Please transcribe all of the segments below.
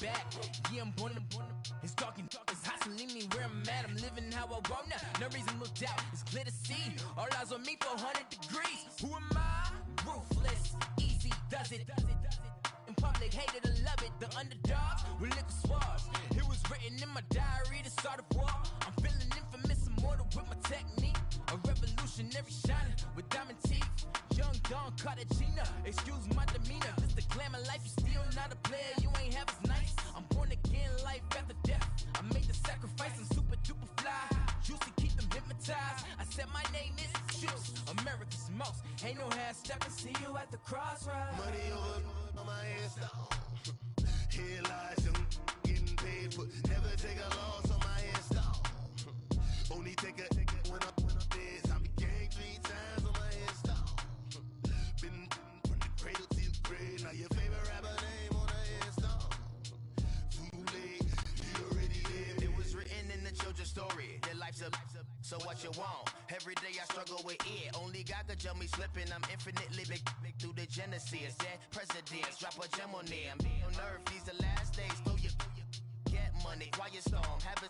back. Yeah, I'm born to. It's dark, it's hot, so leave me where I'm at. I'm living how I want now. No reason looked out. It's clear to see. All eyes on me for 100 degrees. Who am I? Ruthless. Easy does it. In public, hated to love it. The underdogs with liquor swabs. It was written in my diary to start a war. I'm feeling infamous, immortal with my technique. A revolutionary shining with diamond teeth. Young Don Cartagena, excuse my demeanor. This the glamour life, you still not a player. You ain't half as nice. I'm born again, life after death. I made the sacrifice, I'm super duper fly. Used to keep them hypnotized. I said my name is Juice, America's most. Ain't no half stepping. See you at the crossroads. Money over on my install. Here lies them getting paid for. Never take a loss on my install. Only take a when I'm dead. I be gang 3 times on my install. Been from the cradle to the grave. Now your favorite rapper name on the install. Too late, you already lived. It was written in the children's story. Their life's a so what you want? Every day I struggle with it. Only God could jump me slipping. I'm infinitely big through the genesis. Dead presidents, drop a gem on them. On earth, these the last days. Throw your get money, quiet storm. Have a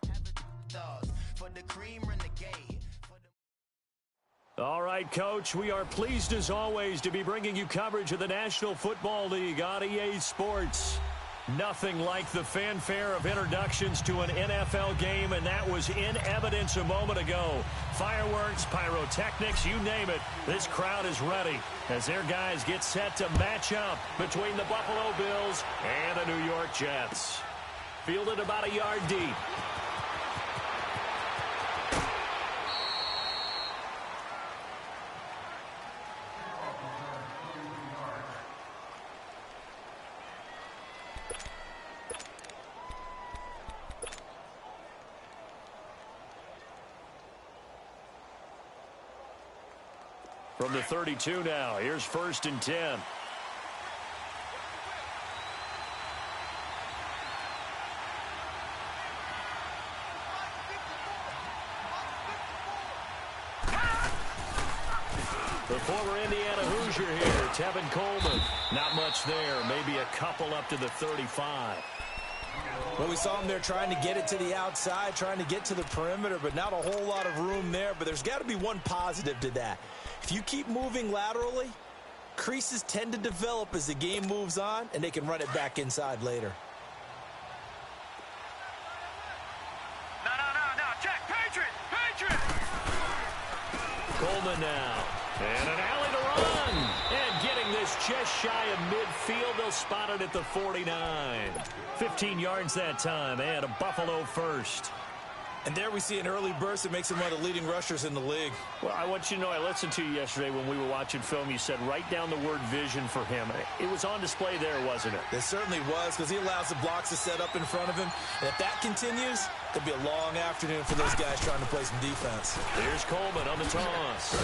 thoughts for the cream renegade. All right, Coach, we are pleased as always to be bringing you coverage of the National Football League on EA Sports. Nothing like the fanfare of introductions to an NFL game, and that was in evidence a moment ago. Fireworks, pyrotechnics, you name it. This crowd is ready as their guys get set to match up between the Buffalo Bills and the New York Jets. Fielded about a yard deep. From the 32 now, here's 1st and 10. The former Indiana Hoosier here, Tevin Coleman. Not much there, maybe a couple up to the 35. Well, we saw him there trying to get it to the outside, trying to get to the perimeter, but not a whole lot of room there. But there's got to be one positive to that. If you keep moving laterally, creases tend to develop as the game moves on, and they can run it back inside later. No. Check. Patriot. Coleman now. And an alley to run. And getting this just shy of midfield. They'll spot it at the 49. 15 yards that time, and a Buffalo first. And there we see an early burst that makes him one of the leading rushers in the league. Well, I want you to know, I listened to you yesterday when we were watching film. You said write down the word vision for him. It was on display there, wasn't it? It certainly was, because he allows the blocks to set up in front of him. And if that continues, it'll be a long afternoon for those guys trying to play some defense. Here's Coleman on the toss.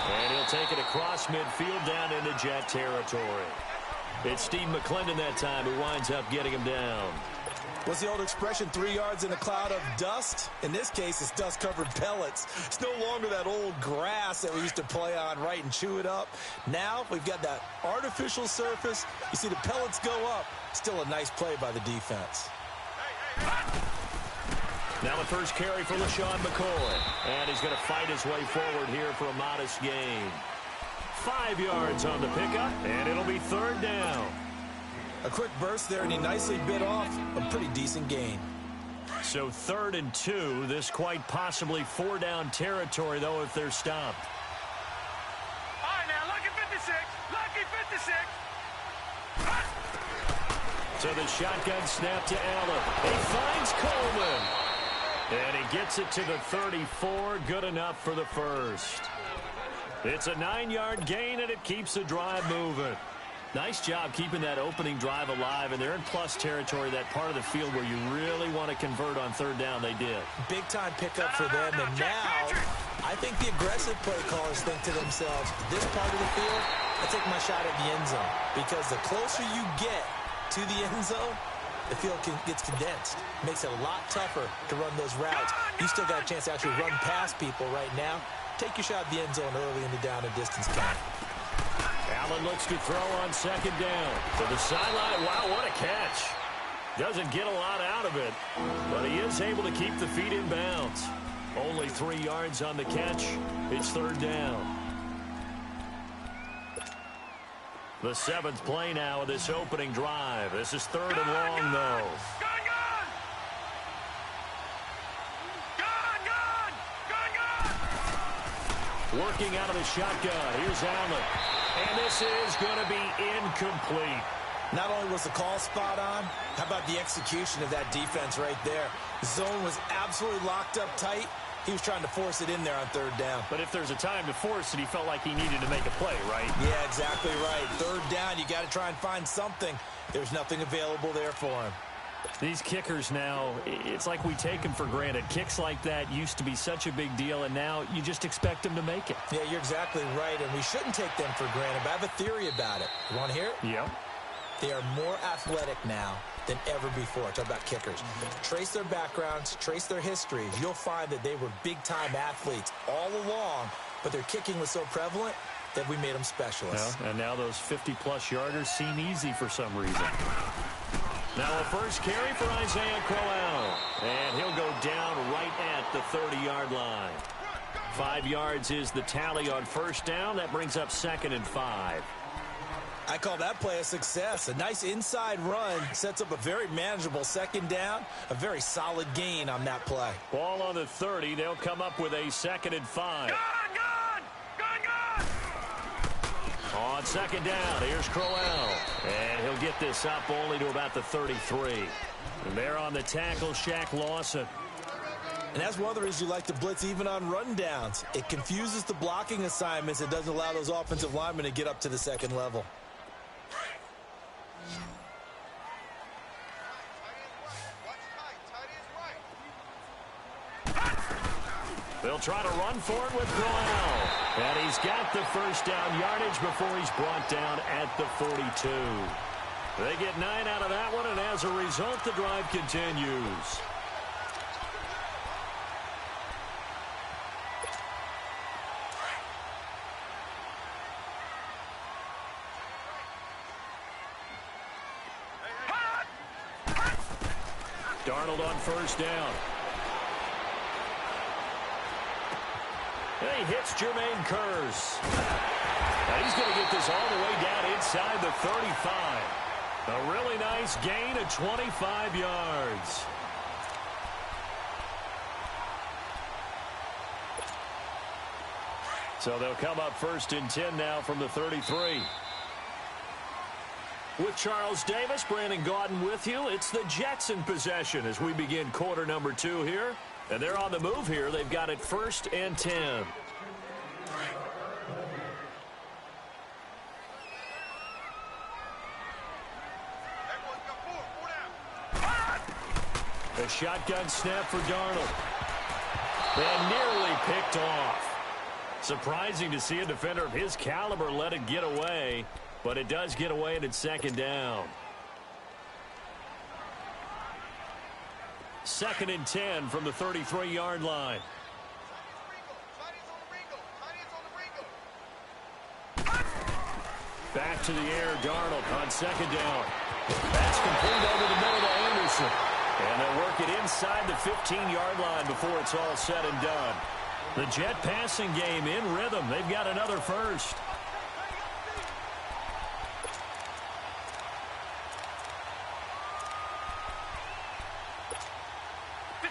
And he'll take it across midfield down into Jet territory. It's Steve McClendon that time who winds up getting him down. What's the old expression, 3 yards in a cloud of dust? In this case, it's dust-covered pellets. It's no longer that old grass that we used to play on, right, and chew it up. Now we've got that artificial surface. You see the pellets go up. Still a nice play by the defense. Now the first carry for LaShawn McCoy. And he's going to fight his way forward here for a modest gain. 5 yards on the pickup, and it'll be 3rd down. A quick burst there, and he nicely bit off a pretty decent gain. So 3rd and 2. This quite possibly 4-down territory, though, if they're stopped. All right, now, lucky 56. So the shotgun snap to Allen. He finds Coleman. And he gets it to the 34. Good enough for the first. It's a 9-yard gain, and it keeps the drive moving. Nice job keeping that opening drive alive, and they're in plus territory, that part of the field where you really want to convert on 3rd down. They did. Big-time pickup for them, and now I think the aggressive play callers think to themselves, this part of the field, I take my shot at the end zone, because the closer you get to the end zone, the field gets condensed. Makes it a lot tougher to run those routes. You still got a chance to actually run past people right now. Take your shot at the end zone early in the down and distance count. Allen looks to throw on second down. To the sideline. Wow, what a catch. Doesn't get a lot out of it, but he is able to keep the feet in bounds. Only 3 yards on the catch. It's third down. The 7th play now of this opening drive. This is third and long, though. Working out of the shotgun. Here's Allen. And this is going to be incomplete. Not only was the call spot on, how about the execution of that defense right there? The zone was absolutely locked up tight. He was trying to force it in there on third down. But if there's a time to force it, he felt like he needed to make a play, right? Yeah, exactly right. Third down, you got to try and find something. There's nothing available there for him. These kickers now, it's like we take them for granted. Kicks like that used to be such a big deal, and now you just expect them to make it. Yeah, you're exactly right, and we shouldn't take them for granted. But I have a theory about it. You want to hear it? Yeah. They are more athletic now than ever before. Talk about kickers. Trace their backgrounds, trace their histories. You'll find that they were big-time athletes all along, but their kicking was so prevalent that we made them specialists. Yeah, and now those 50-plus yarders seem easy for some reason. Now a first carry for Isaiah Crowell, and he'll go down right at the 30-yard line. 5 yards is the tally on first down. That brings up 2nd and 5. I call that play a success. A nice inside run sets up a very manageable second down, a very solid gain on that play. Ball on the 30. They'll come up with a 2nd and 5. Gun! On second down, here's Crowell. And he'll get this up only to about the 33. And there on the tackle, Shaq Lawson. And that's one of the reasons you like to blitz even on rundowns. It confuses the blocking assignments. It doesn't allow those offensive linemen to get up to the second level. They'll try to run for it with Crowell. And he's got the first down yardage before he's brought down at the 42. They get 9 out of that one, and as a result, the drive continues. Darnold on first down. And he hits Jermaine Kearse. Now he's going to get this all the way down inside the 35. A really nice gain of 25 yards. So they'll come up 1st and 10 now from the 33. With Charles Davis, Brandon Gaudin with you. It's the Jets in possession as we begin quarter number 2 here. And they're on the move here. They've got it 1st and 10. A shotgun snap for Darnold. And nearly picked off. Surprising to see a defender of his caliber let it get away. But it does get away, and it's 2nd down. 2nd and 10 from the 33-yard line. Back to the air, Darnold on 2nd down. That's complete over the middle to Anderson. And they'll work it inside the 15-yard line before it's all said and done. The Jet passing game in rhythm. They've got another first.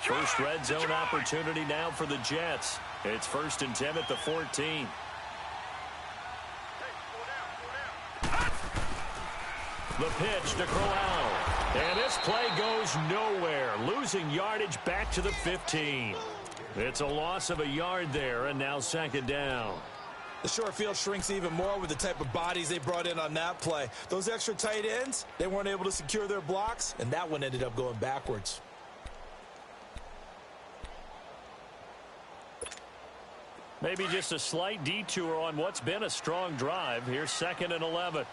First red zone opportunity now for the Jets. It's 1st and 10 at the 14. The pitch to Crowell. And this play goes nowhere. Losing yardage back to the 15. It's a loss of a yard there, and now 2nd down. The short field shrinks even more with the type of bodies they brought in on that play. Those extra tight ends, they weren't able to secure their blocks, and that one ended up going backwards. Maybe just a slight detour on what's been a strong drive. Here's 2nd and 11.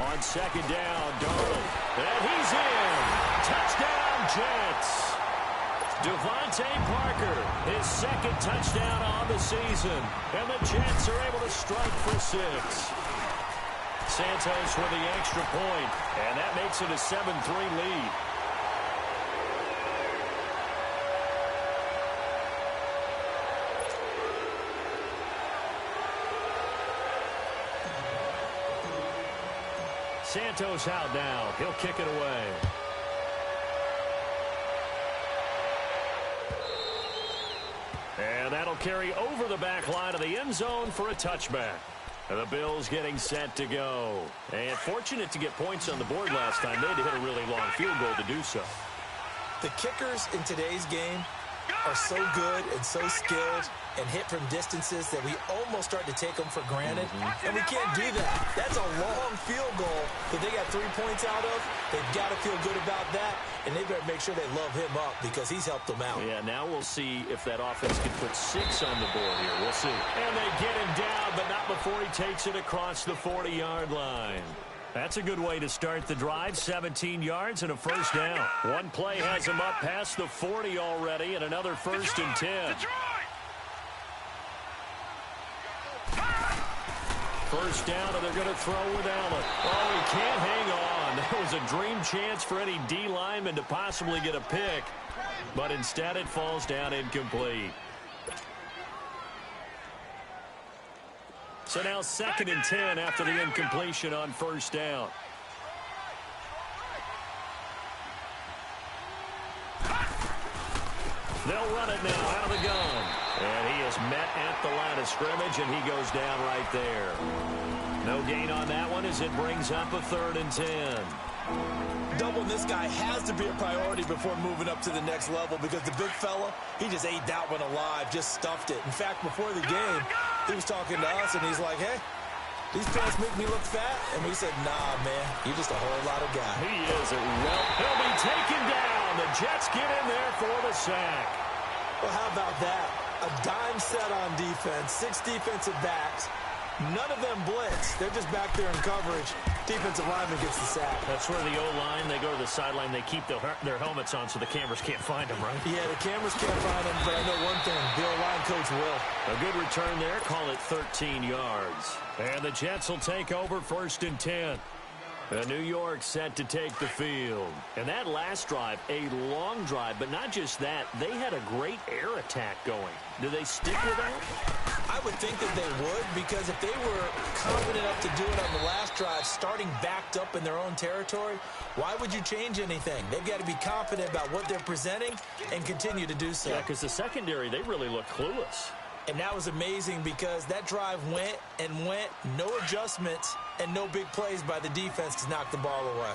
On 2nd down, Darnold. And he's in. Touchdown, Jets. Devontae Parker, his second touchdown on the season. And the Jets are able to strike for 6. Santos with the extra point, and that makes it a 7-3 lead. Santos out now. He'll kick it away. And that'll carry over the back line of the end zone for a touchback. And the Bills getting set to go. And fortunate to get points on the board last time. They had to hit a really long field goal to do so. The kickers in today's game are so good and so skilled and hit from distances that we almost start to take them for granted. And we can't do that. That's a long field goal that they got 3 points out of. They've got to feel good about that, and they better make sure they love him up because he's helped them out. Yeah, now we'll see if that offense can put 6 on the board here. We'll see. And they get him down, but not before he takes it across the 40-yard line. That's a good way to start the drive. 17 yards and a first down. One play has him up past the 40 already, and another first and 10. First down, and they're going to throw with Allen. Oh, he can't hang on. That was a dream chance for any D lineman to possibly get a pick, but instead it falls down incomplete. So now 2nd and 10 after the incompletion on first down. They'll run it now out of the gun. And he is met at the line of scrimmage, and he goes down right there. No gain on that one as it brings up a 3rd and 10. Doubling this guy has to be a priority before moving up to the next level because the big fella, he just ate that one alive, just stuffed it. In fact, before the game, he was talking to us, and he's like, hey, these pants make me look fat? And we said, nah, man, you're just a whole lot of guy. He is a well. He'll be taken down. The Jets get in there for the sack. Well, how about that? A dime set on defense, 6 defensive backs. None of them blitz. They're just back there in coverage. Defensive lineman gets the sack. That's where the O-line, they go to the sideline, they keep their helmets on so the cameras can't find them, right? Yeah, the cameras can't find them, but I know one thing. The O-line coach will. A good return there. Call it 13 yards. And the Jets will take over 1st and 10. New York set to take the field. And that last drive, a long drive, but not just that. They had a great air attack going. Do they stick with that? I would think that they would, because if they were confident enough to do it on the last drive, starting backed up in their own territory, why would you change anything? They've got to be confident about what they're presenting and continue to do so. Yeah, because the secondary, they really look clueless. And that was amazing because that drive went and went, no adjustments, and no big plays by the defense to knock the ball away.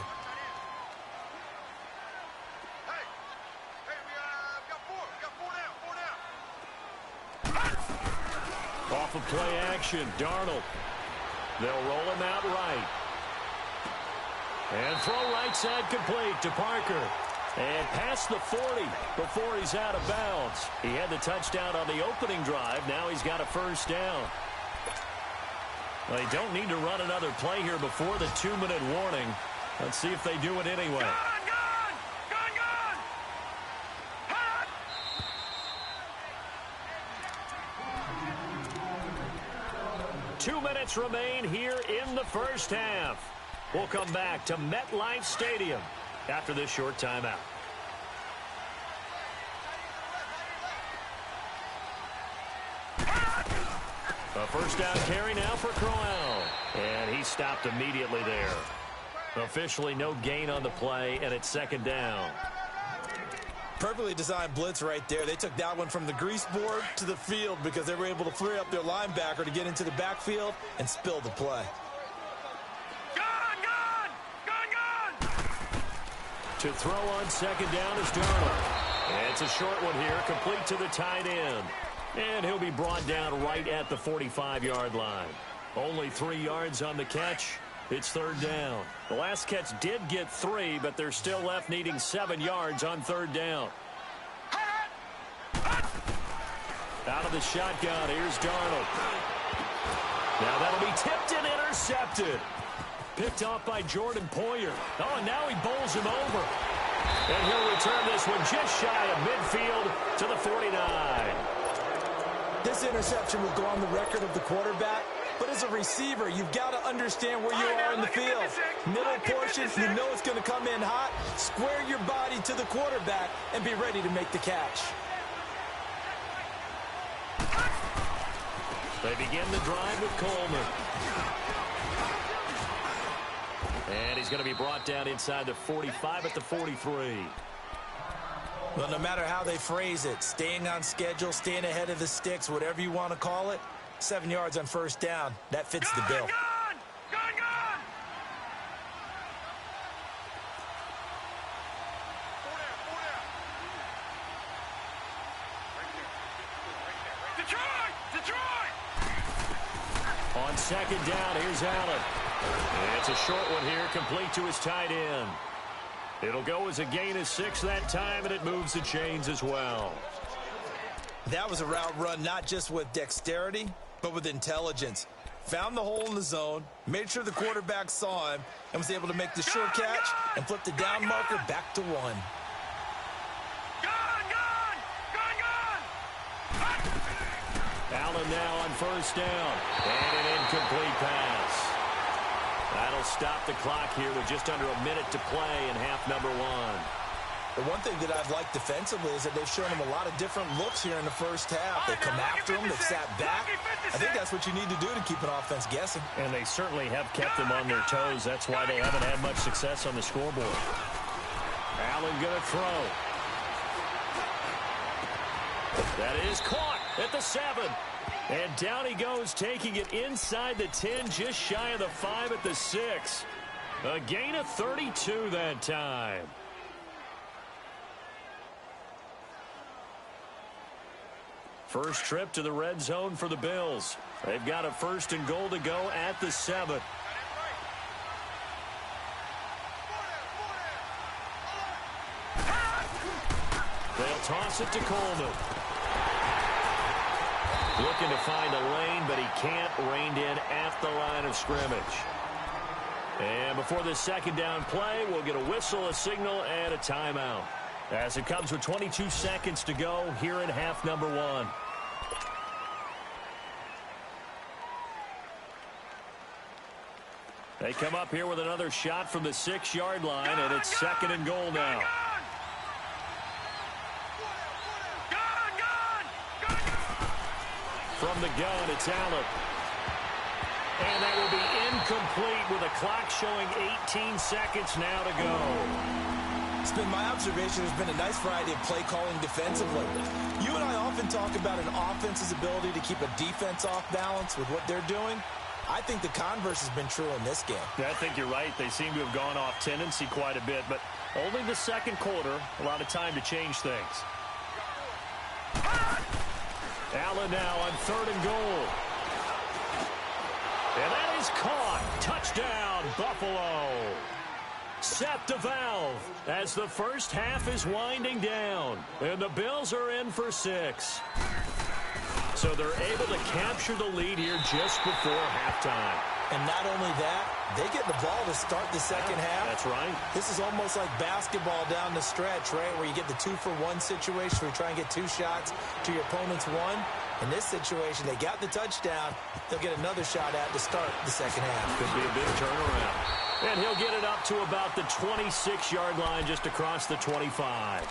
Off of play action, Darnold. They'll roll him out right. And throw right side complete to Parker. And past the 40 before he's out of bounds. He had the touchdown on the opening drive. Now he's got a first down. They don't need to run another play here before the 2-minute warning. Let's see if they do it anyway. Hot! 2 minutes remain here in the first half. We'll come back to MetLife Stadium after this short timeout. A first down carry now for Crowell. And he stopped immediately there. Officially no gain on the play, and it's 2nd down. Perfectly designed blitz right there. They took that one from the grease board to the field because they were able to free up their linebacker to get into the backfield and spill the play. To throw on 2nd down is Darnold. And it's a short one here, complete to the tight end. And he'll be brought down right at the 45-yard line. Only 3 yards on the catch. It's 3rd down. The last catch did get 3, but they're still left needing 7 yards on 3rd down. Out of the shotgun, here's Darnold. Now that'll be tipped and intercepted. Picked off by Jordan Poyer. Oh, and now he bowls him over. And he'll return this one just shy of midfield to the 49. This interception will go on the record of the quarterback, but as a receiver, you've got to understand where you are in the field. Middle portion, you know it's going to come in hot. Square your body to the quarterback and be ready to make the catch. They begin the drive with Coleman. And he's going to be brought down inside the 45 at the 43. Well, no matter how they phrase it, staying on schedule, staying ahead of the sticks, whatever you want to call it, 7 yards on first down, that fits the bill. On second down, here's Allen. It's a short one here, complete to his tight end. It'll go as a gain of 6 that time, and it moves the chains as well. That was a route run not just with dexterity, but with intelligence. Found the hole in the zone, made sure the quarterback saw him, and was able to make the short catch and flip the down marker back to 1. Allen now on first down. And an incomplete pass. That'll stop the clock here with just under a minute to play in half number 1. The one thing that I've liked defensively is that they've shown him a lot of different looks here in the first half. They come after him, they've sat back. I think that's what you need to do to keep an offense guessing. And they certainly have kept them on their toes. That's why they haven't had much success on the scoreboard. Allen gonna throw. That is caught at the 7. And down he goes, taking it inside the 10, just shy of the 5 at the 6. A gain of 32 that time. First trip to the red zone for the Bills. They've got a 1st and goal to go at the 7. They'll toss it to Coleman. Looking to find a lane, but he can't. Reined in at the line of scrimmage. And before this second down play, we'll get a whistle, a signal, and a timeout. As it comes with 22 seconds to go here in half number 1. They come up here with another shot from the 6-yard line, and it's 2nd and goal now. From the gun, it's Allen. And that will be incomplete with a clock showing 18 seconds now to go. It's been my observation there's been a nice variety of play calling defensively. You and I often talk about an offense's ability to keep a defense off balance with what they're doing. I think the converse has been true in this game. Yeah, I think you're right. They seem to have gone off tendency quite a bit, but only the second quarter, a lot of time to change things. Allen now on 3rd and goal. And that is caught. Touchdown, Buffalo. Set the valve as the first half is winding down. And the Bills are in for 6. So they're able to capture the lead here just before halftime. And not only that, they get the ball to start the second half. That's right. This is almost like basketball down the stretch, right, where you get the 2-for-1 situation where you try and get 2 shots to your opponent's 1. In this situation, they got the touchdown. They'll get another shot at to start the second half. Could be a big turnaround. And he'll get it up to about the 26-yard line just across the 25.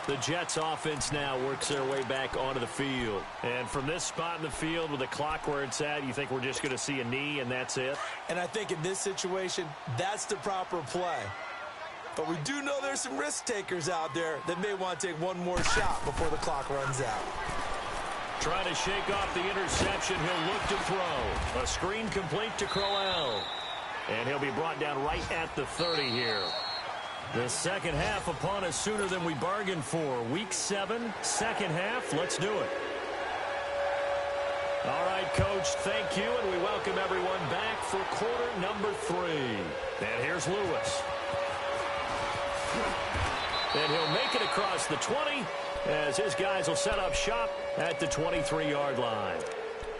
The Jets offense now works their way back onto the field. And from this spot in the field with the clock where it's at, you think we're just going to see a knee and that's it? And I think in this situation, that's the proper play. But we do know there's some risk takers out there that may want to take one more shot before the clock runs out. Trying to shake off the interception, he'll look to throw. A screen complete to Crowell. And he'll be brought down right at the 30 here. The second half upon us sooner than we bargained for. Week 7, second half. Let's do it. All right, Coach, thank you, and we welcome everyone back for quarter number 3. And here's Lewis. And he'll make it across the 20 as his guys will set up shop at the 23-yard line.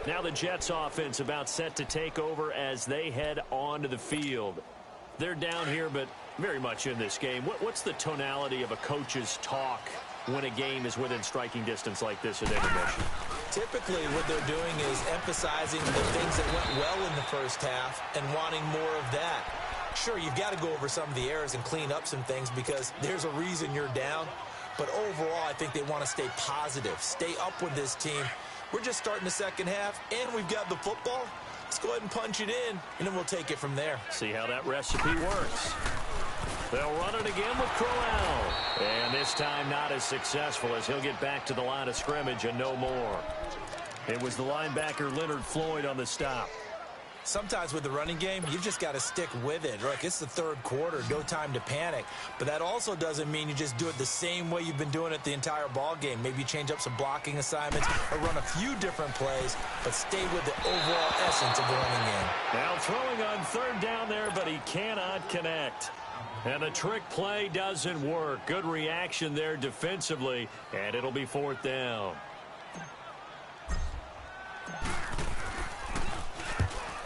Now the Jets offense about set to take over as they head onto the field. They're down here, but very much in this game. What's the tonality of a coach's talk when a game is within striking distance like this at intermission? Typically, what they're doing is emphasizing the things that went well in the first half and wanting more of that. Sure, you've got to go over some of the errors and clean up some things because there's a reason you're down. But overall, I think they want to stay positive, stay up with this team. We're just starting the second half, and we've got the football. Let's go ahead and punch it in, and then we'll take it from there. See how that recipe works. They'll run it again with Crowell. And this time not as successful as he'll get back to the line of scrimmage and no more. It was the linebacker Leonard Floyd on the stop. Sometimes with the running game, you've just got to stick with it. Look, it's the third quarter, no time to panic. But that also doesn't mean you just do it the same way you've been doing it the entire ball game. Maybe you change up some blocking assignments or run a few different plays, but stay with the overall essence of the running game. Now throwing on third down there, but he cannot connect. And the trick play doesn't work. Good reaction there defensively, and it'll be fourth down.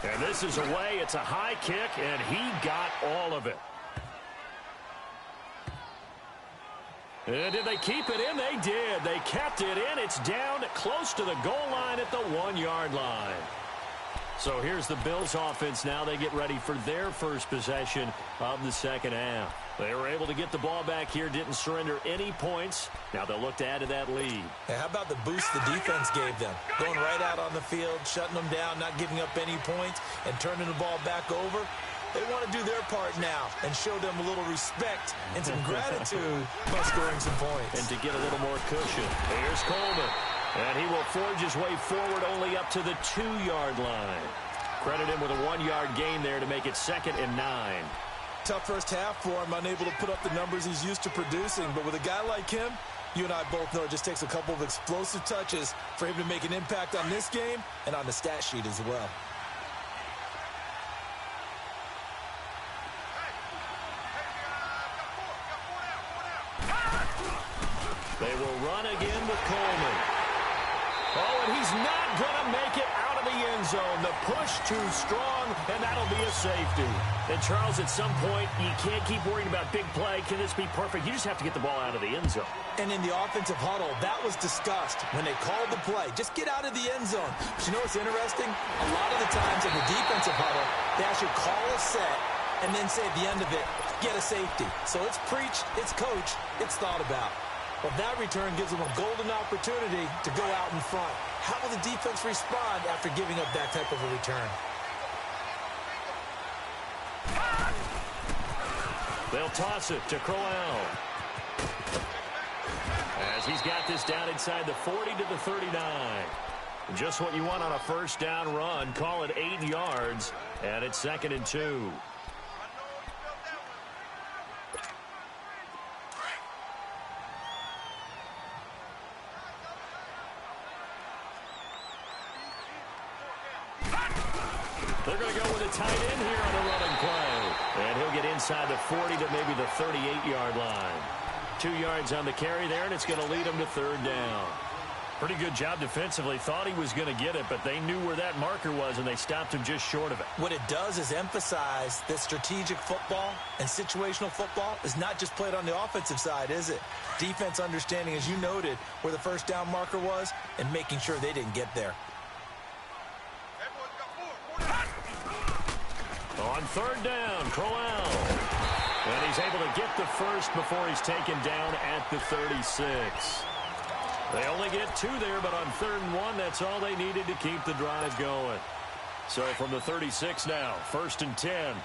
And this is away. It's a high kick, and he got all of it. And did they keep it in? They did. They kept it in. It's down close to the goal line at the 1-yard line. So here's the Bills offense now. They get ready for their first possession of the second half. They were able to get the ball back here, didn't surrender any points. Now they'll look to add to that lead. Hey, how about the boost the defense gave them? Going right out on the field, shutting them down, not giving up any points, and turning the ball back over. They want to do their part now and show them a little respect and some gratitude by scoring some points. And to get a little more cushion. Here's Coleman. And he will forge his way forward only up to the 2-yard line. Credit him with a 1-yard gain there to make it 2nd and 9. Tough first half for him, unable to put up the numbers he's used to producing. But with a guy like him, you and I both know it just takes a couple of explosive touches for him to make an impact on this game and on the stat sheet as well. They will run again with Coleman. Oh, and he's not going to make it out of the end zone. The push too strong, and that'll be a safety. And, Charles, at some point, you can't keep worrying about big play. Can this be perfect? You just have to get the ball out of the end zone. And in the offensive huddle, that was discussed when they called the play. Just get out of the end zone. But you know what's interesting? A lot of the times in the defensive huddle, they actually call a set and then say at the end of it, get a safety. So it's preach, it's coach, it's thought about. But that return gives them a golden opportunity to go out in front. How will the defense respond after giving up that type of a return? They'll toss it to Crowell. As he's got this down inside the 40 to the 39. Just what you want on a first down run. Call it 8 yards, and it's 2nd and 2. They're going to go with a tight end here on the running play. And he'll get inside the 40 to maybe the 38-yard line. 2 yards on the carry there, and it's going to lead him to 3rd down. Pretty good job defensively. Thought he was going to get it, but they knew where that marker was, and they stopped him just short of it. What it does is emphasize that strategic football and situational football is not just played on the offensive side, is it? Defense understanding, as you noted, where the first down marker was and making sure they didn't get there. On 3rd down, Crowell. And he's able to get the first before he's taken down at the 36. They only get 2 there, but on 3rd and 1, that's all they needed to keep the drive going. So from the 36 now, 1st and 10.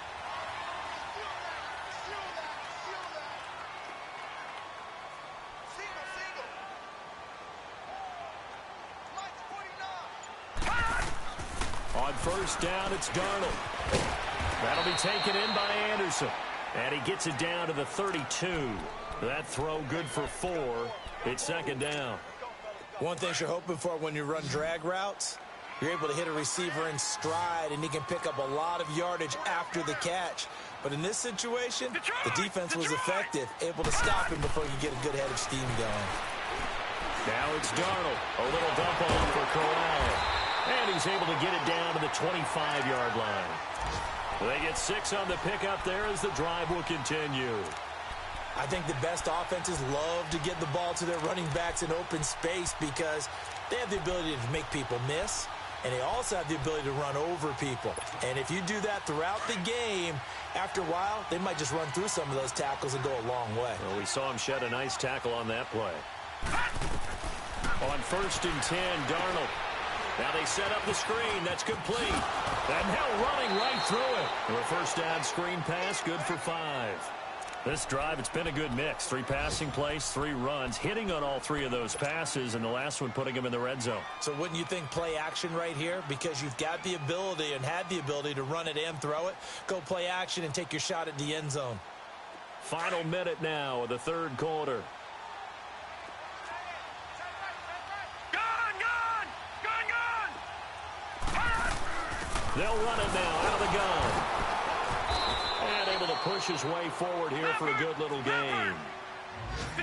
On 1st down, it's Darnold. That'll be taken in by Anderson. And he gets it down to the 32. That throw good for 4. It's 2nd down. One thing you're hoping for when you run drag routes, you're able to hit a receiver in stride, and he can pick up a lot of yardage after the catch. But in this situation, the defense was effective, able to stop him before he could get a good head of steam going. Now it's Darnold. A little dump off for Crowell. And he's able to get it down to the 25-yard line. They get 6 on the pickup there as the drive will continue. I think the best offenses love to get the ball to their running backs in open space because they have the ability to make people miss, and they also have the ability to run over people. And if you do that throughout the game, after a while, they might just run through some of those tackles and go a long way. Well, we saw him shed a nice tackle on that play. On 1st and 10, Darnold. Now they set up the screen. That's complete. And now running right through it. And a first down screen pass, good for 5. This drive, it's been a good mix. 3 passing plays, 3 runs, hitting on all 3 of those passes, and the last one putting him in the red zone. So wouldn't you think play action right here? Because you've got the ability and had the ability to run it and throw it. Go play action and take your shot at the end zone. Final minute now of the 3rd quarter. They'll run it now out of the gun. And able to push his way forward here for a good little gain.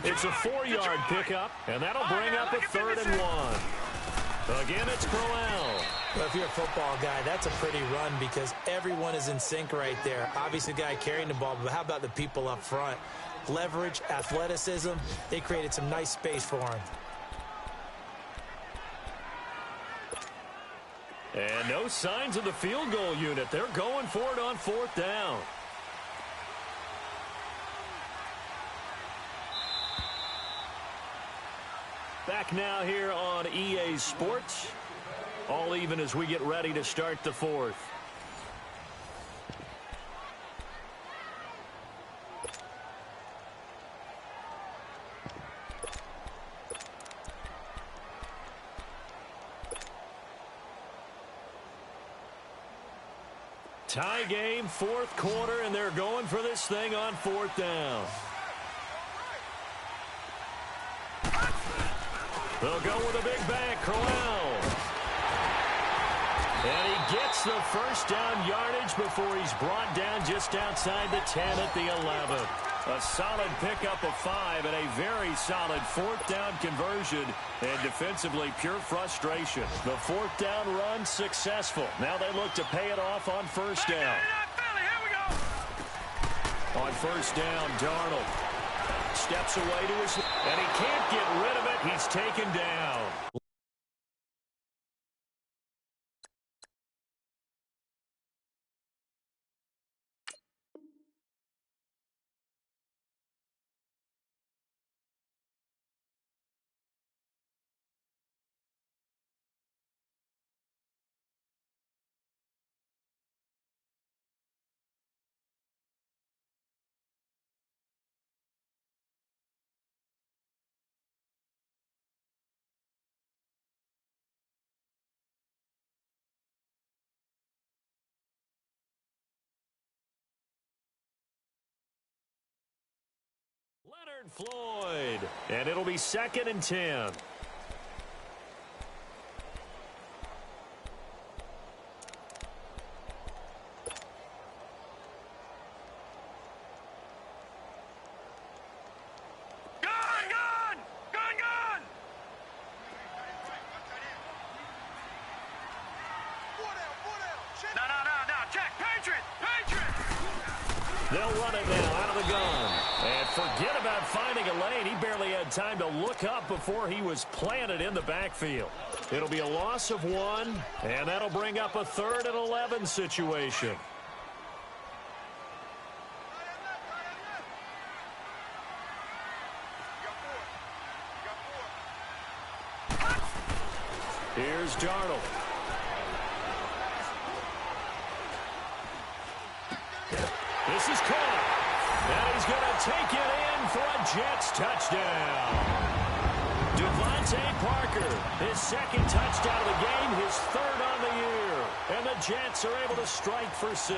It's a 4-yard pickup, and that'll bring up a 3rd and 1. Again, it's Crowell. Well, if you're a football guy, that's a pretty run because everyone is in sync right there. Obviously, the guy carrying the ball, but how about the people up front? Leverage, athleticism, they created some nice space for him. And no signs of the field goal unit. They're going for it on 4th down. Back now here on EA Sports. All even as we get ready to start the 4th. Tie game, 4th quarter, and they're going for this thing on 4th down. They'll go with a big bang, Crowell. And he gets the first down yardage before he's brought down just outside the 10 at the 11. A solid pickup of 5 and a very solid 4th down conversion. And defensively, pure frustration. The 4th down run successful. Now they look to pay it off on 1st down. On 1st down, Darnold steps away to his... And he can't get rid of it. He's taken down. Leonard Floyd. And it'll be 2nd and 10. They'll run it now out of the gun. And forget about finding a lane. He barely had time to look up before he was planted in the backfield. It'll be a loss of 1, and that'll bring up a 3rd and 11 situation. Here's Darnold. This is caught. And he's going to take it in for a Jets touchdown. Devontae Parker, his 2nd touchdown of the game, his 3rd on the year. And the Jets are able to strike for 6.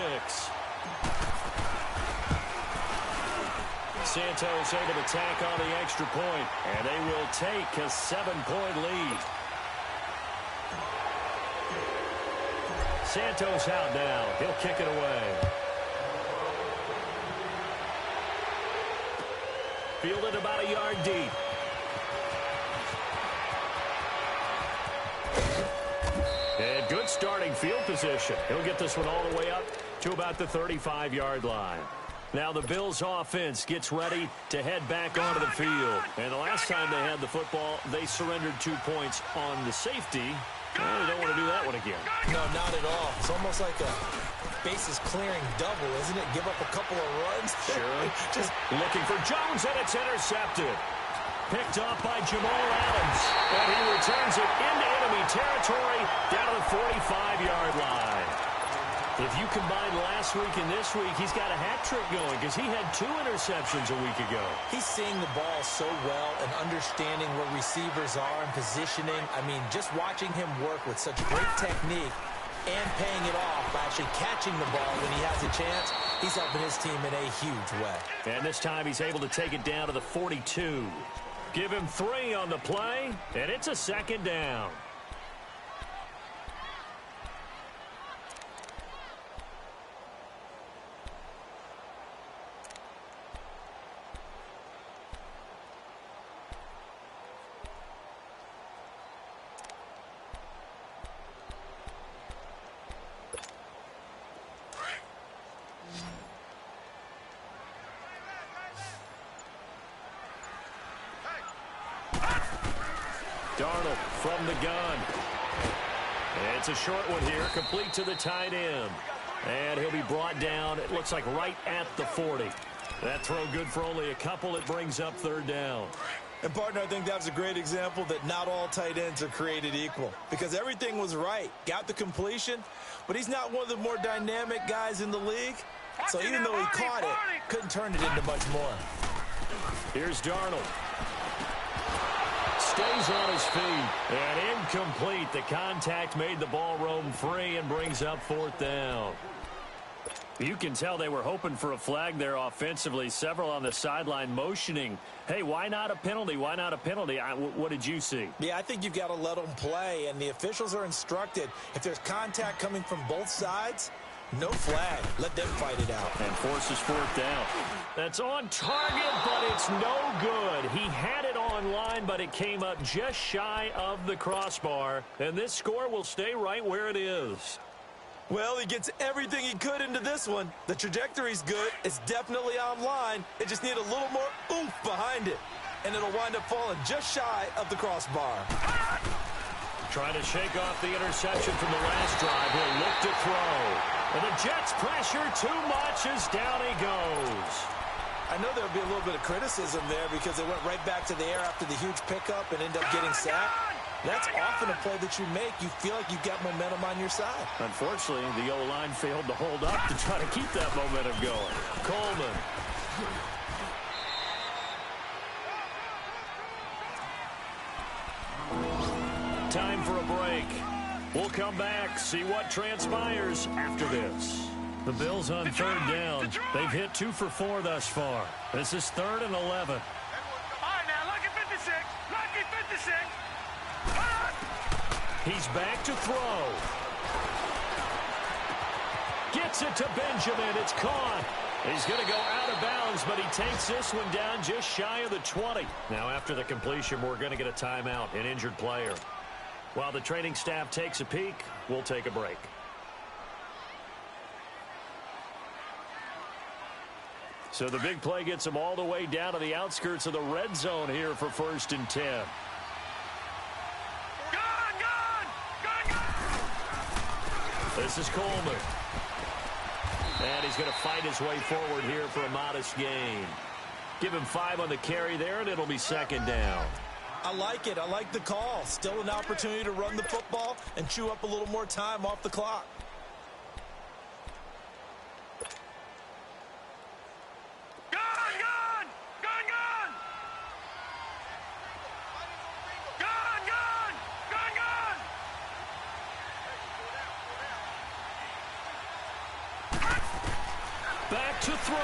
Santos able to tack on the extra point, and they will take a 7-point lead. Santos out now. He'll kick it away. Fielded about a yard deep. And good starting field position. He'll get this one all the way up to about the 35-yard line. Now the Bills offense gets ready to head back onto the field. And the last time they had the football, they surrendered 2 points on the safety. Well, they don't want to do that one again. No, not at all. It's almost like a bases clearing double, isn't it? Give up a couple of runs. Sure. Just looking for Jones, and it's intercepted. Picked up by Jamal Adams. And he returns it into enemy territory down to the 45-yard line. If you combine last week and this week, he's got a hat trick going because he had 2 interceptions a week ago. He's seeing the ball so well and understanding where receivers are and positioning. I mean, just watching him work with such great technique and paying it off by actually catching the ball when he has a chance, he's helping his team in a huge way. And this time he's able to take it down to the 42. Give him 3 on the play, and it's a second down. Darnold from the gun. It's a short one here, complete to the tight end. And he'll be brought down, it looks like right at the 40. That throw good for only a couple. It brings up third down. And, partner, I think that was a great example that not all tight ends are created equal because everything was right. Got the completion, but he's not one of the more dynamic guys in the league. So even though he caught it, couldn't turn it into much more. Here's Darnold. Stays on his feet. And incomplete. The contact made the ball roam free and brings up fourth down. You can tell they were hoping for a flag there offensively. Several on the sideline motioning. Hey, why not a penalty? Why not a penalty? What did you see? Yeah, I think you've got to let them play, and the officials are instructed. If there's contact coming from both sides, no flag. Let them fight it out. And forces fourth down. That's on target, but it's no good. He had it on line, but it came up just shy of the crossbar. And this score will stay right where it is. Well, he gets everything he could into this one. The trajectory's good. It's definitely on line. It just needs a little more oomph behind it. And it'll wind up falling just shy of the crossbar. Trying to shake off the interception from the last drive. He'll look to throw. And the Jets pressure too much as down he goes. I know there'll be a little bit of criticism there because they went right back to the air after the huge pickup and ended up getting sacked. That's often a play that you make. You feel like you've got momentum on your side. Unfortunately, the O-line failed to hold up to try to keep that momentum going. Coleman. Time for a break. We'll come back, see what transpires after this. The Bills on third down. They've hit 2 for 4 thus far. This is 3rd and 11. All right, now, lucky 56. Lucky 56. He's back to throw. Gets it to Benjamin. It's caught. He's going to go out of bounds, but he takes this one down just shy of the 20. Now, after the completion, we're going to get a timeout, an injured player. While the training staff takes a peek, we'll take a break. So the big play gets him all the way down to the outskirts of the red zone here for 1st and 10. This is Coleman. And he's going to fight his way forward here for a modest gain. Give him 5 on the carry there, and it'll be 2nd down. I like it. I like the call. Still an opportunity to run the football and chew up a little more time off the clock. Back to throw.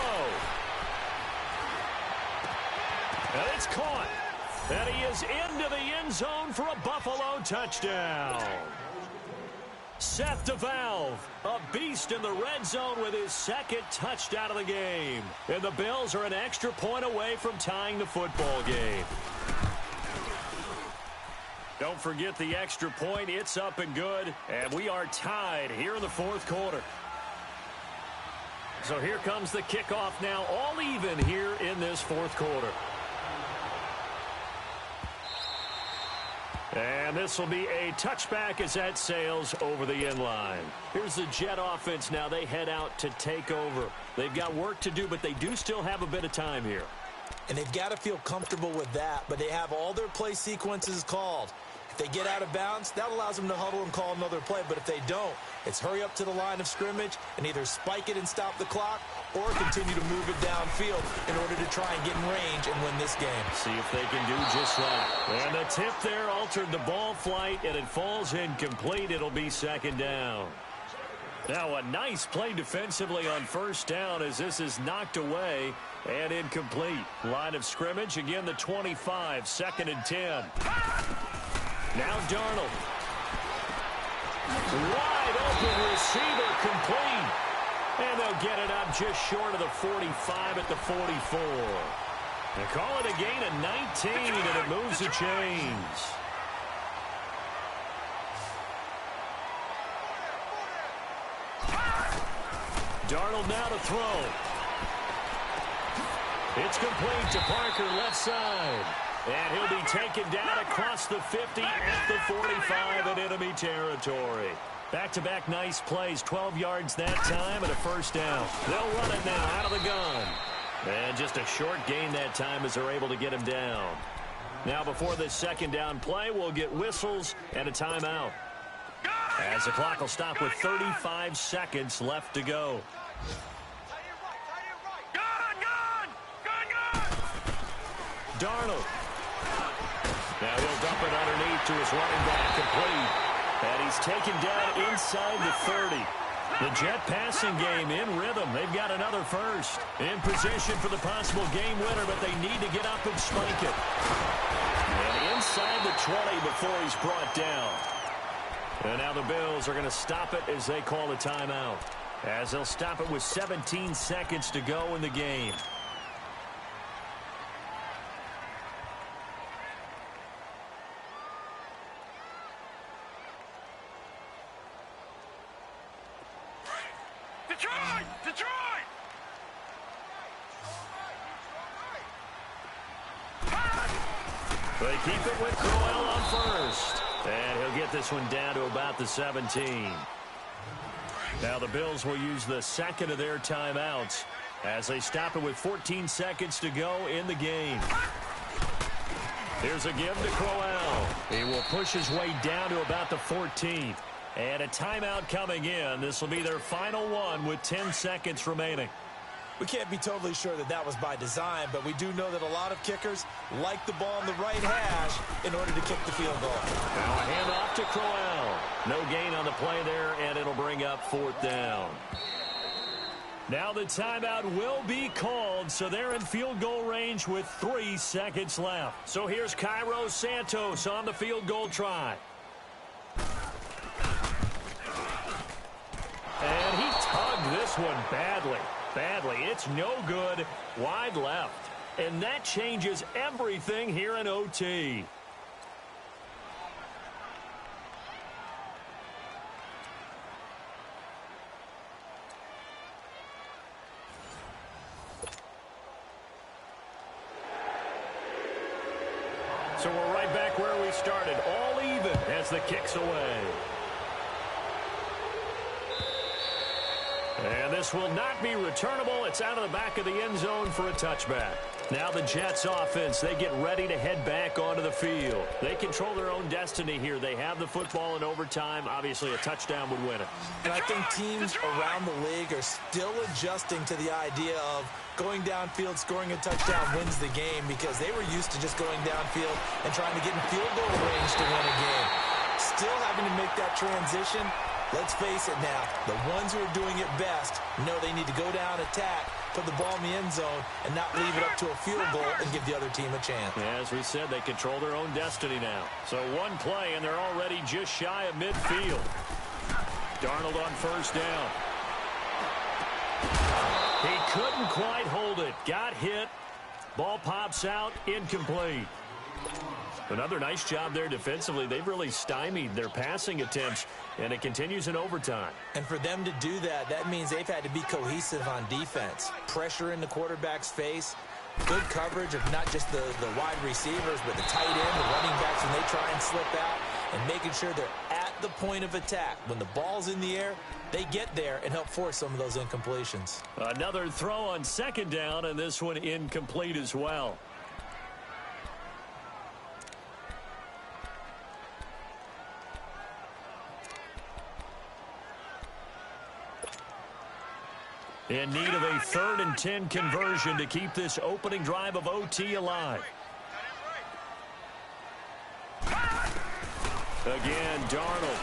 And it's caught. And he is into the end zone for a Buffalo touchdown. Seth DeValve, a beast in the red zone with his 2nd touchdown of the game. And the Bills are an extra point away from tying the football game. Don't forget the extra point. It's up and good. And we are tied here in the fourth quarter. So here comes the kickoff now, all even here in this fourth quarter. And this will be a touchback as that sails over the end line. Here's the Jet offense now. They head out to take over. They've got work to do, but they do still have a bit of time here. And they've got to feel comfortable with that, but they have all their play sequences called. If they get out of bounds, that allows them to huddle and call another play. But if they don't, it's hurry up to the line of scrimmage and either spike it and stop the clock or continue to move it downfield in order to try and get in range and win this game. See if they can do just that. And the tip there altered the ball flight, and it falls incomplete. It'll be second down. Now a nice play defensively on first down as this is knocked away and incomplete. Line of scrimmage, again the 25, 2nd and 10. Now Darnold. Wide open receiver, complete. And they'll get it up just short of the 45 at the 44. They call it a gain of 19, and it moves the chains. Darnold now to throw. It's complete to Parker, left side. And he'll be taken down across the 50 at the 45 in enemy territory. Back-to-back nice plays, 12 yards that time and a first down. They'll run it now out of the gun. And just a short gain that time as they're able to get him down. Now before this second down play, we'll get whistles and a timeout. As the clock will stop with 35 seconds left to go. Darnold. Now he'll dump it underneath to his running back, complete. And he's taken down inside the 30. The Jet passing game in rhythm. They've got another first. In position for the possible game winner, but they need to get up and spike it. And inside the 20 before he's brought down. And now the Bills are going to stop it as they call a timeout. As they'll stop it with 17 seconds to go in the game. Detroit! They keep it with Crowell on first. And he'll get this one down to about the 17. Now the Bills will use the second of their timeouts as they stop it with 14 seconds to go in the game. Here's a give to Crowell. He will push his way down to about the 14th. And a timeout coming in. This will be their final one with 10 seconds remaining. We can't be totally sure that that was by design, but we do know that a lot of kickers like the ball on the right hash in order to kick the field goal. Now a handoff to Crowell. No gain on the play there, and it'll bring up 4th down. Now the timeout will be called, so they're in field goal range with 3 seconds left. So here's Cairo Santos on the field goal try. And he tugged this one badly. It's no good. Wide left. And that changes everything here in OT. So we're right back where we started. All even as the kick's away. And this will not be returnable. It's out of the back of the end zone for a touchback. Now the Jets offense, they get ready to head back onto the field. They control their own destiny here. They have the football in overtime. Obviously, a touchdown would win it. And I think teams around the league are still adjusting to the idea of going downfield, scoring a touchdown wins the game because they were used to just going downfield and trying to get in field goal range to win a game. Still having to make that transition. Let's face it now, the ones who are doing it best know they need to go down, attack, put the ball in the end zone, and not leave it up to a field goal and give the other team a chance. As we said, they control their own destiny now. So one play, and they're already just shy of midfield. Darnold on first down. He couldn't quite hold it. Got hit. Ball pops out, incomplete. Another nice job there defensively. They've really stymied their passing attempts, and it continues in overtime. And for them to do that, that means they've had to be cohesive on defense. Pressure in the quarterback's face, good coverage of not just the wide receivers, but the tight end, the running backs when they try and slip out, and making sure they're at the point of attack. When the ball's in the air, they get there and help force some of those incompletions. Another throw on second down, and this one incomplete as well. In need of a 3rd and 10 conversion to keep this opening drive of OT alive. Again, Darnold.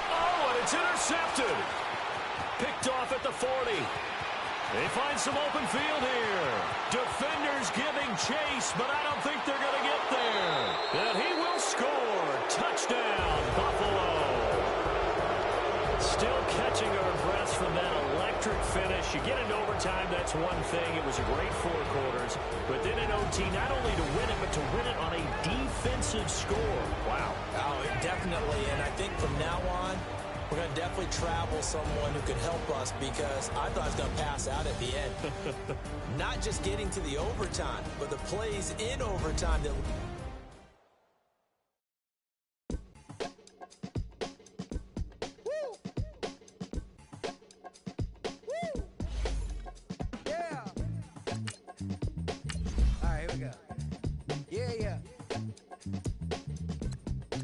Oh, and it's intercepted. Picked off at the 40. They find some open field here. Defenders giving chase, but I don't think they're going to get there. And he will score. Touchdown, Buffalo. Still catching our breaths from that electric finish. You get into overtime, that's one thing. It was a great 4 quarters. But then in OT, not only to win it, but to win it on a defensive score. Wow. Oh, definitely. And I think from now on, we're going to definitely travel someone who can help us, because I thought I was going to pass out at the end. Not just getting to the overtime, but the plays in overtime that...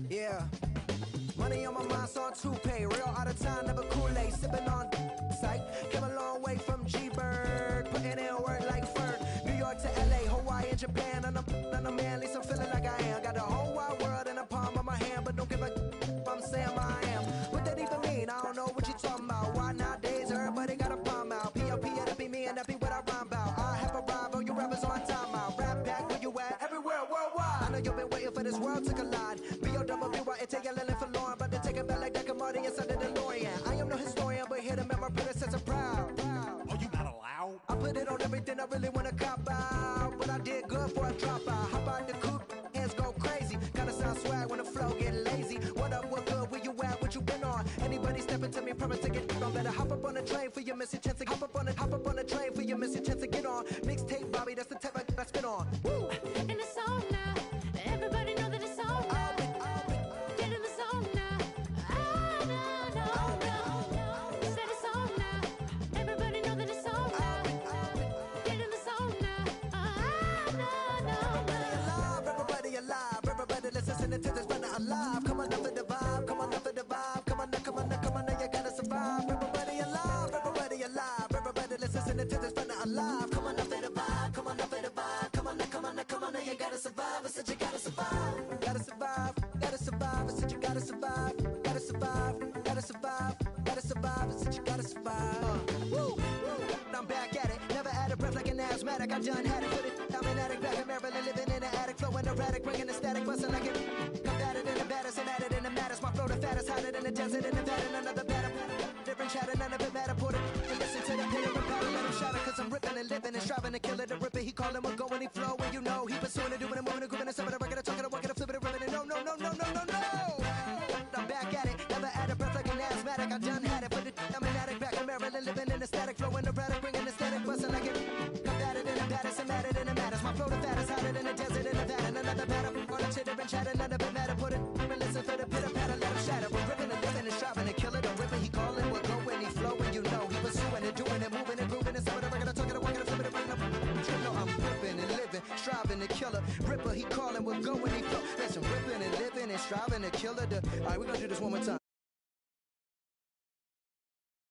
Yeah. Money on my mind, so on toupee. Real out of time, never Kool-Aid. Sipping on sight. Came a long way from G-Bird. Putting in work like Ferg. New York to L.A., Hawaii, and Japan. And I'm man, at least I'm feeling like I am. Got the whole wide world in the palm of my hand. But don't give a I'm saying I am. What that even mean? I don't know what you talking about. Why nowadays everybody got a palm out? P.O.P. that be me and that be what I rhyme about. I have arrived, all you rappers on time out. Rap back where you at? Everywhere, worldwide. I know you've been waiting for this world to collide. B-O-double-B-Y-N-T-L-L for Lauren, but to take it back like that commodity inside the DeLorean. I am no historian, but here to make my predecessor proud. Oh, you not allowed? I put it on everything I really want to cop out, but I did good for a drop out. Hop out the coupe, hands go crazy. Kinda sound swag when the flow get lazy. What up, what good, where you at, what you been on? Anybody stepping to me, promise to get on. Better hop up on the train for your missing chance to hop up on the train for your missing chance to get on. Mixtape, Bobby, that's the type I spit on. Woo! And it's on now. Everybody know that it's on now. Get in the zone now. No. Said it's on now. Everybody know that it's on now. Get in the zone now. No. Everybody alive, everybody listening to this running alive. Come on up for the vibe, come on up for the vibe. Come on now, you gotta survive. Everybody alive, everybody listening to this running alive. Come on up for the vibe, come on up for the vibe. Come on now, you gotta survive. I said you gotta survive. Gotta survive. I said you gotta survive. Gotta survive. I said you gotta survive. Woo! I'm back at it. Never out of breath like an asthmatic. I done had it. Put it. I'm an addict back in Maryland, living in an attic, flowing erratic, bringing the static, busting like it. Combated in the baddest and added in the maddest. My flow the fattest, hotter than the desert in Nevada. Another batter. Different chatter, none of it matter. Put it and listen to the pitter and patter. Let him shatter, cause I'm ripping and living and striving to kill it. The ripper, he call him a go when he flow. And you know he pursuing it, doing it, moving it, grooving it, stepping it, rocking it, talking it, walking it, flipping it, ripping it. No. I'm back at it. Never out of breath like an asthmatic. I done had it. Put it. I'm an addict back in Maryland, living in the static, flowing erratic, bringing the static, busting like it. Combated in the baddest and matted in the maddest. My flow the fattest, hotter than the desert in Nevada. Another batter, on the chitter and chatter, none of it matter. Put it and listen for the pitter patter, let him shatter. We're ripping and living and striving to kill it. The ripper, he calling, we're going, he flowing. You know he pursuing it, doing it, moving it, grooving it. Some of the record, talking, walking it, flipping it, bringing it. You know I'm ripping and living, striving to kill it. Ripper, he calling, we're going, he flow. Listen, ripping and living and striving to kill it. All right, we're gonna do this one more time.